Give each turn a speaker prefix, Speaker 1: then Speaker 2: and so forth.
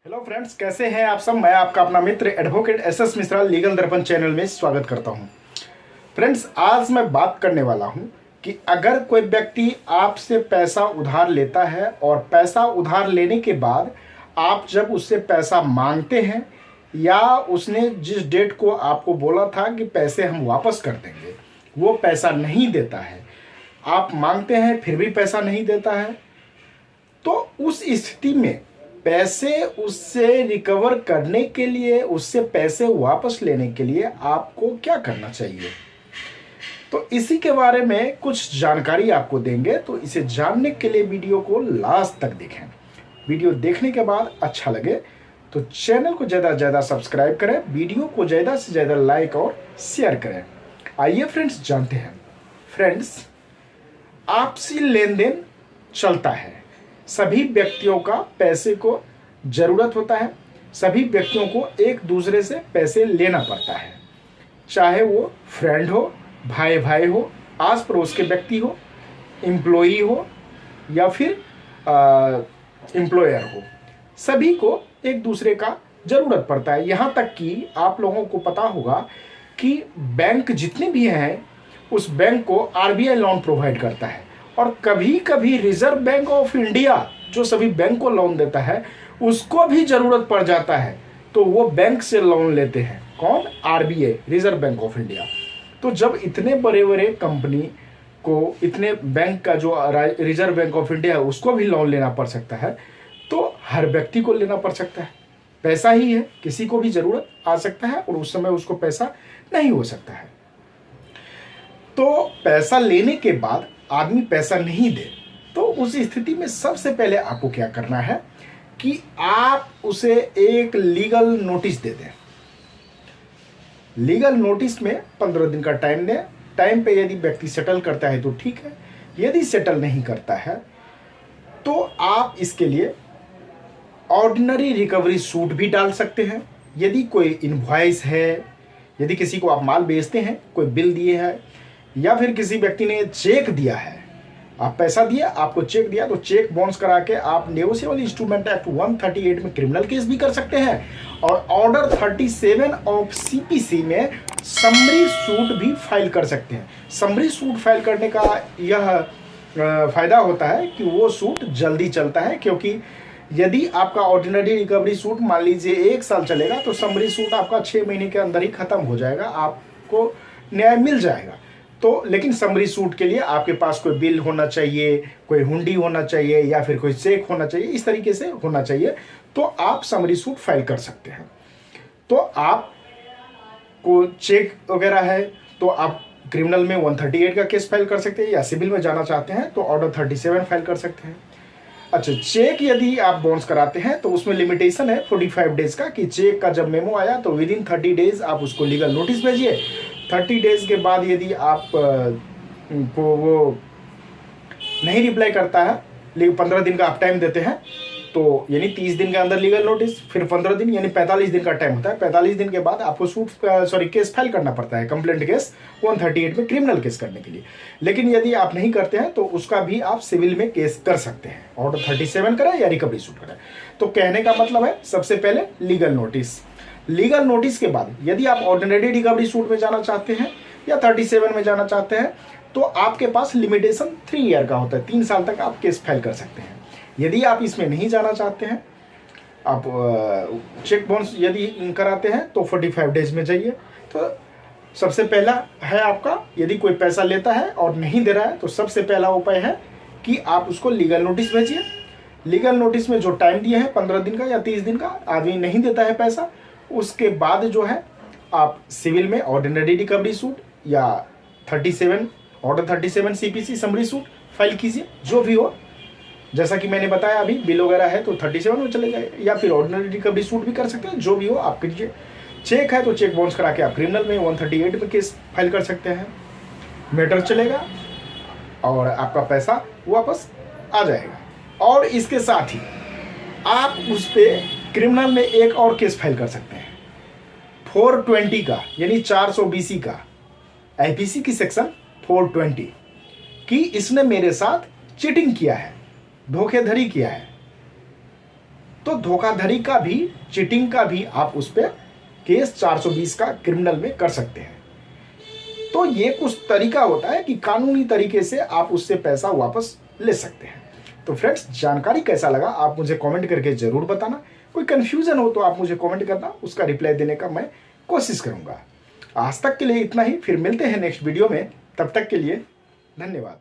Speaker 1: Hello friends, कैसे हैं आप सब। मैं आपका अपना मित्र एडवोकेट एसएस मिश्रा लीगल दर्पण चैनल में स्वागत करता हूं। फ्रेंड्स, आज मैं बात करने वाला हूं कि अगर कोई व्यक्ति आपसे पैसा उधार लेता है और पैसा उधार लेने के बाद आप जब उससे पैसा मांगते हैं या उसने जिस डेट को आपको बोला था कि पैसे हम वापस कर देंगे वो पैसा नहीं देता है, आप मांगते हैं फिर भी पैसा नहीं देता है, तो उस स्थिति में पैसे उससे रिकवर करने के लिए, उससे पैसे वापस लेने के लिए आपको क्या करना चाहिए, तो इसी के बारे में कुछ जानकारी आपको देंगे। तो इसे जानने के लिए वीडियो को लास्ट तक देखें। वीडियो देखने के बाद अच्छा लगे तो चैनल को ज़्यादा से ज़्यादा सब्सक्राइब करें, वीडियो को ज़्यादा से ज़्यादा लाइक और शेयर करें। आइए फ्रेंड्स जानते हैं। फ्रेंड्स, आपसी लेन देन चलता है, सभी व्यक्तियों का पैसे को ज़रूरत होता है, सभी व्यक्तियों को एक दूसरे से पैसे लेना पड़ता है, चाहे वो फ्रेंड हो, भाई भाई हो, आस पड़ोस के व्यक्ति हो, एम्प्लॉई हो या फिर एम्प्लॉयर हो, सभी को एक दूसरे का ज़रूरत पड़ता है। यहाँ तक कि आप लोगों को पता होगा कि बैंक जितने भी हैं उस बैंक को आरबीआई लोन प्रोवाइड करता है, और कभी कभी रिजर्व बैंक ऑफ इंडिया जो सभी बैंक को लोन देता है उसको भी ज़रूरत पड़ जाता है, तो वो बैंक से लोन लेते हैं। कौन? RBI, reserve bank of India. तो जब इतने बड़े बड़े कंपनी को इतने बैंक का जो रिजर्व बैंक ऑफ इंडिया है उसको भी लोन लेना पड़ सकता है, तो हर व्यक्ति को लेना पड़ सकता है। पैसा ही है, किसी को भी ज़रूरत आ सकता है और उस समय उसको पैसा नहीं हो सकता है। तो पैसा लेने के बाद आदमी पैसा नहीं दे तो उस स्थिति में सबसे पहले आपको क्या करना है कि आप उसे एक लीगल नोटिस दे दें। लीगल नोटिस में 15 दिन का टाइम दें। टाइम पे यदि व्यक्ति सेटल करता है तो ठीक है, यदि सेटल नहीं करता है तो आप इसके लिए ऑर्डिनरी रिकवरी सूट भी डाल सकते हैं। यदि कोई इनवॉइस है, यदि किसी को आप माल बेचते हैं, कोई बिल दिए है या फिर किसी व्यक्ति ने चेक दिया है, आप पैसा दिया, आपको चेक दिया, तो चेक बाउंस करा के आप नेगोशिएबल इंस्ट्रूमेंट एक्ट 138 में क्रिमिनल केस भी कर सकते हैं, और ऑर्डर 37 ऑफ सीपीसी में समरी सूट भी फाइल कर सकते हैं। समरी सूट फाइल करने का यह फायदा होता है कि वो सूट जल्दी चलता है, क्योंकि यदि आपका ऑर्डिनरी रिकवरी सूट मान लीजिए 1 साल चलेगा तो समरी सूट आपका 6 महीने के अंदर ही खत्म हो जाएगा, आपको न्याय मिल जाएगा। तो लेकिन समरी सूट के लिए आपके पास कोई बिल होना चाहिए, कोई हुंडी होना चाहिए या फिर कोई चेक होना चाहिए, इस तरीके से होना चाहिए, तो आप समरी सूट फाइल कर सकते हैं। तो आप को चेक वगैरह है तो आप क्रिमिनल में 138 का केस फाइल कर सकते हैं, या सिविल में जाना चाहते हैं तो ऑर्डर 37 फाइल कर सकते हैं। अच्छा, चेक यदि आप बाउंस कराते हैं तो उसमें लिमिटेशन है 45 डेज का, कि चेक का जब मेमो आया तो विद इन 30 डेज आप उसको लीगल नोटिस भेजिए। 30 डेज के बाद यदि आप को वो नहीं रिप्लाई करता है, लेकिन 15 दिन का आप टाइम देते हैं, तो यानी 30 दिन के अंदर लीगल नोटिस, फिर 15 दिन यानी 45 दिन का टाइम होता है। 45 दिन के बाद आपको केस फाइल करना पड़ता है, कंप्लेंट केस 138 में क्रिमिनल केस करने के लिए। लेकिन यदि आप नहीं करते हैं तो उसका भी आप सिविल में केस कर सकते हैं, ऑर्डर 37 करें या रिकवरी सूट करें। तो कहने का मतलब है सबसे पहले लीगल नोटिस। लीगल नोटिस के बाद यदि आप ऑर्डिनरी रिकवरी सूट में जाना चाहते हैं या 37 में जाना चाहते हैं तो आपके पास लिमिटेशन 3 ईयर का होता है, 3 साल तक आप केस फाइल कर सकते हैं। यदि आप इसमें नहीं जाना चाहते हैं, आप चेक बाउंस यदि कराते हैं तो 45 डेज में जाइए। तो सबसे पहला है आपका, यदि कोई पैसा लेता है और नहीं दे रहा है तो सबसे पहला उपाय है कि आप उसको लीगल नोटिस भेजिए। लीगल नोटिस में जो टाइम दिए हैं 15 दिन का या 30 दिन का, आदमी नहीं देता है पैसा, उसके बाद जो है आप सिविल में ऑर्डिनरी रिकवरी सूट या 37 order 37 CPC summary suit file कीजिए। जो भी हो, जैसा कि मैंने बताया अभी बिल वगैरह है तो 37 में चले जाए, या फिर ऑर्डिनरी रिकवरी सूट भी कर सकते हैं, जो भी हो आप कीजिए। चेक है तो चेक बाउंस करा के आप क्रिमिनल में 138 में केस फाइल कर सकते हैं, मैटर चलेगा और आपका पैसा वापस आ जाएगा। और इसके साथ ही आप उस पर क्रिमिनल में एक और केस फाइल कर सकते हैं 420 का, यानी 420 का, आईपीसी की सेक्शन 420 कि इसने मेरे साथ चीटिंग किया है, धोखेधड़ी किया है। तो धोखाधड़ी का भी, चीटिंग का भी आप उस पर केस 420 का क्रिमिनल में कर सकते हैं। तो ये कुछ तरीका होता है कि कानूनी तरीके से आप उससे पैसा वापस ले सकते हैं। तो फ्रेंड्स, जानकारी कैसा लगा आप मुझे कमेंट करके ज़रूर बताना। कोई कन्फ्यूज़न हो तो आप मुझे कमेंट करना, उसका रिप्लाई देने का मैं कोशिश करूँगा। आज तक के लिए इतना ही, फिर मिलते हैं नेक्स्ट वीडियो में। तब तक के लिए धन्यवाद।